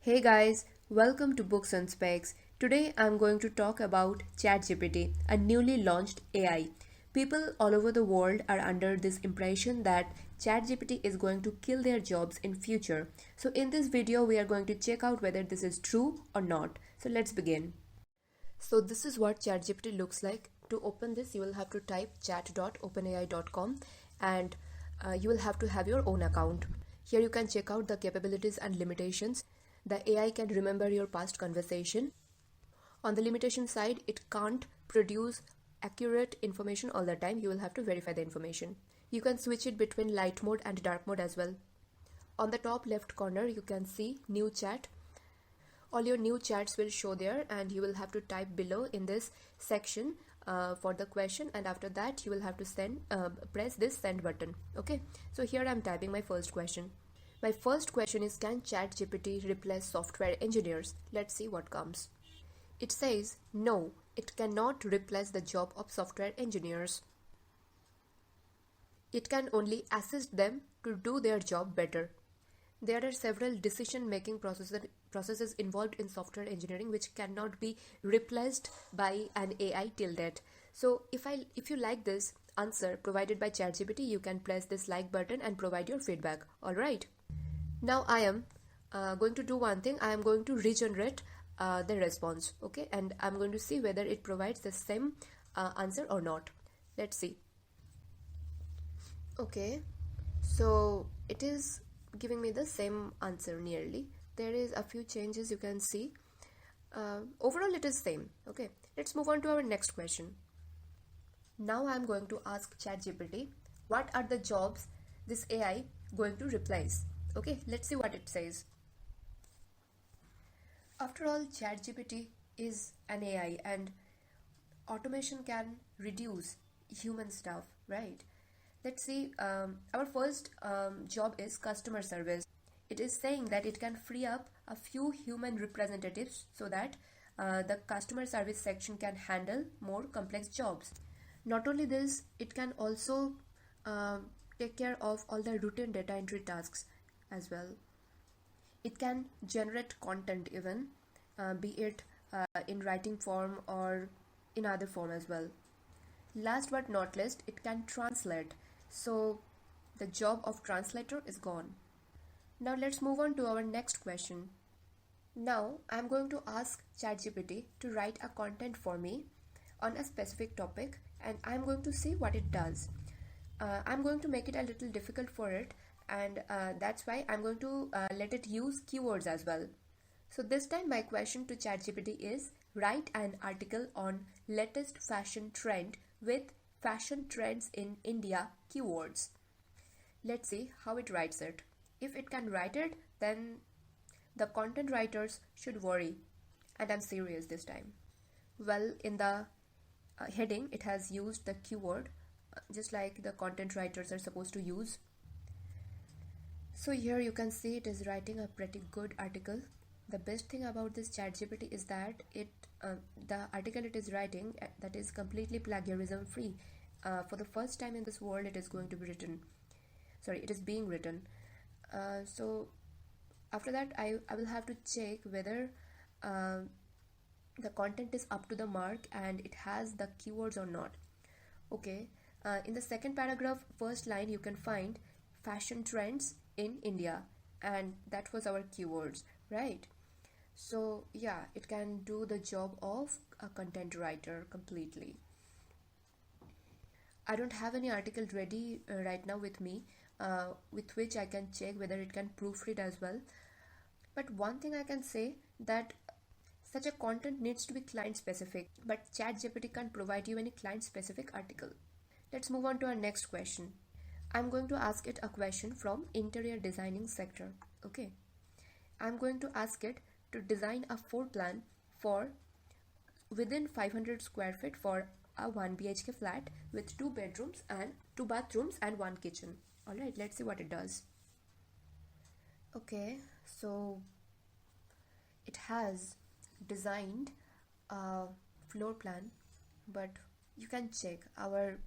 Hey guys, welcome to BooksN Specs. Today I'm going to talk about ChatGPT, a newly launched AI. People all over the world are under this impression that ChatGPT is going to kill their jobs in future. So in this video we are going to check out whether this is true or not. So let's begin. So this is what ChatGPT looks like. To open this, you will have to type chat.openai.com and you will have to have your own account. Here you can check out the capabilities and limitations. The AI can remember your past conversation. On the limitation side, it can't produce accurate information all the time. You will have to verify the information. You can switch it between light mode and dark mode as well. On the top left corner, you can see new chat. All your new chats will show there and you will have to type below in this section for the question, and after that you will have to press this send button. Okay, so here I'm typing my first question. My first question is, can ChatGPT replace software engineers? Let's see what comes. It says no, it cannot replace the job of software engineers. It can only assist them to do their job better. There are several decision-making processes involved in software engineering which cannot be replaced by an AI till that. So if you like this answer provided by ChatGPT, you can press this like button and provide your feedback. All right. Now I am going to do one thing. I am going to regenerate the response. Okay, and I'm going to see whether it provides the same answer or not. Let's see. Okay, so it is giving me the same answer nearly. There is a few changes you can see. Overall it is same. Okay, let's move on to our next question. Now I'm going to ask ChatGPT, what are the jobs this AI going to replace? Okay, let's see what it says. After all, ChatGPT is an AI and automation can reduce human stuff, right? Let's see, our first job is customer service. It is saying that it can free up a few human representatives so that the customer service section can handle more complex jobs. Not only this, it can also take care of all the routine data entry tasks as well. It can generate content even, be it in writing form or in other form as well. Last but not least, it can translate. So the job of translator is gone. Now let's move on to our next question. Now I'm going to ask ChatGPT to write a content for me on a specific topic, and I'm going to see what it does. I'm going to make it a little difficult for it, and that's why I'm going to let it use keywords as well. So this time my question to ChatGPT is, write an article on latest fashion trend with fashion trends in India keywords. Let's see how it writes it. If it can write it, then the content writers should worry. And I'm serious this time. Well, in the heading, it has used the keyword just like the content writers are supposed to use. So here you can see it is writing a pretty good article. The best thing about this ChatGPT is that the article it is writing, that is completely plagiarism free. For the first time in this world, it is going to be written. Sorry, it is being written. So after that, I will have to check whether the content is up to the mark and it has the keywords or not. Okay. In the second paragraph, first line, you can find fashion trends in India, and that was our keywords, right? So yeah, it can do the job of a content writer completely. I don't have any article ready right now with me, with which I can check whether it can proofread as well. But one thing I can say, that such a content needs to be client specific, but ChatGPT can't provide you any client specific article. Let's move on to our next question. I'm going to ask it a question from interior designing sector. Okay. I'm going to ask it to design a floor plan for within 500 square feet for a 1 BHK flat with 2 bedrooms and 2 bathrooms and 1 kitchen. Alright, let's see what it does. Okay, so it has designed a floor plan, but you can check our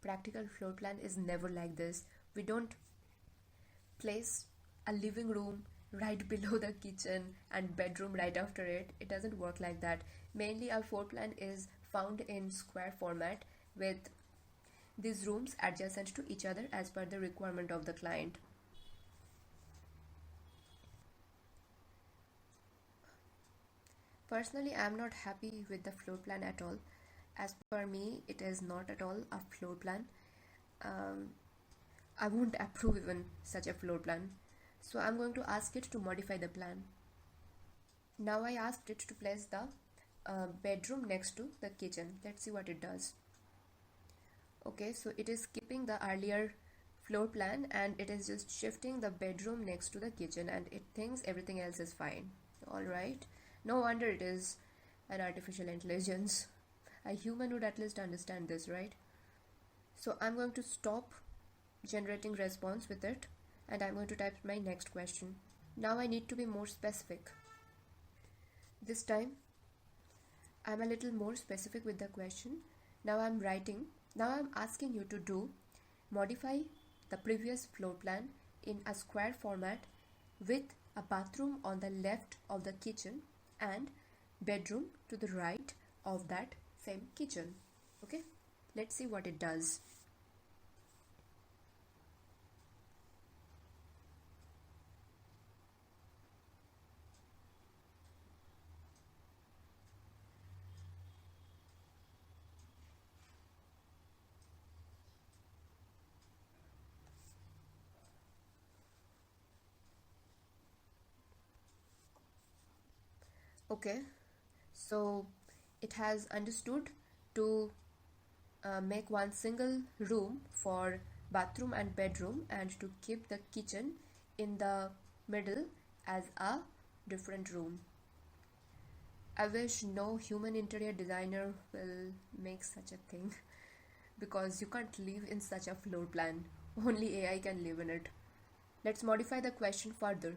practical floor plan is never like this. We don't place a living room right below the kitchen and bedroom right after it. It doesn't work like that. Mainly, our floor plan is found in square format with these rooms adjacent to each other as per the requirement of the client. Personally, I am not happy with the floor plan at all. As per me, it is not at all a floor plan. Um, I won't approve even such a floor plan. So I'm going to ask it to modify the plan. Now I asked it to place the bedroom next to the kitchen. Let's see what it does. Okay, so it is keeping the earlier floor plan and it is just shifting the bedroom next to the kitchen and it thinks everything else is fine. Alright, no wonder it is an artificial intelligence. A human would at least understand this, right? So I'm going to stop generating response with it and I'm going to type my next question. Now I need to be more specific. This time I'm a little more specific with the question. Now I'm asking you to modify the previous floor plan in a square format with a bathroom on the left of the kitchen and bedroom to the right of that same kitchen. Okay, let's see what it does. Okay, so it has understood to make one single room for bathroom and bedroom and to keep the kitchen in the middle as a different room. I wish no human interior designer will make such a thing because you can't live in such a floor plan. Only AI can live in it. Let's modify the question further.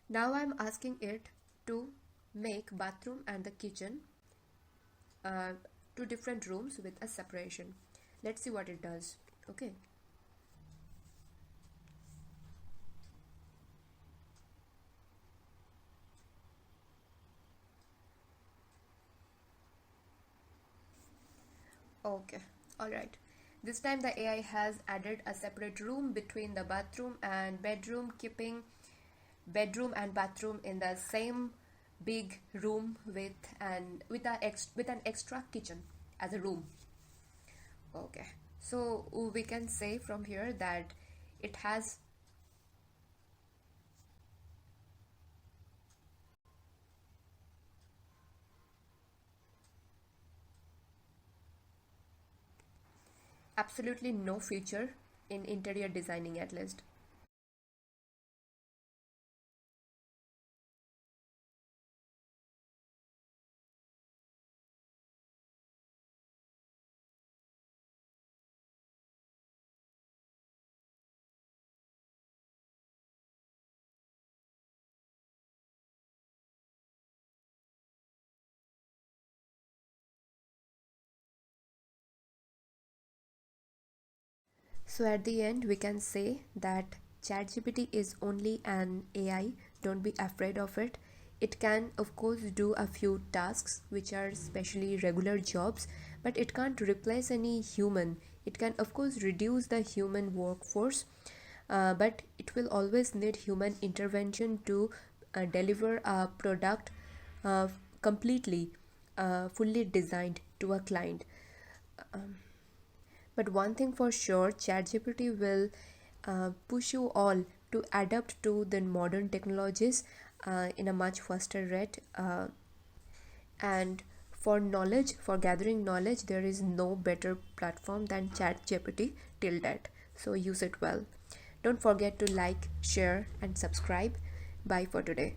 Now I'm asking it to make bathroom and the kitchen two different rooms with a separation. Let's see what it does. Okay. Okay. All right. This time the AI has added a separate room between the bathroom and bedroom, keeping bedroom and bathroom in the same big room with an extra kitchen as a room. Okay, so we can say from here that it has absolutely no future in interior designing, at least. So at the end, we can say that ChatGPT is only an AI. Don't be afraid of it. It can, of course, do a few tasks which are especially regular jobs, but it can't replace any human. It can, of course, reduce the human workforce, but it will always need human intervention to deliver a product uh, completely, fully designed to a client. But one thing for sure, ChatGPT will push you all to adapt to the modern technologies in a much faster rate. And for knowledge, for gathering knowledge, there is no better platform than ChatGPT till that. So use it well. Don't forget to like, share, and subscribe. Bye for today.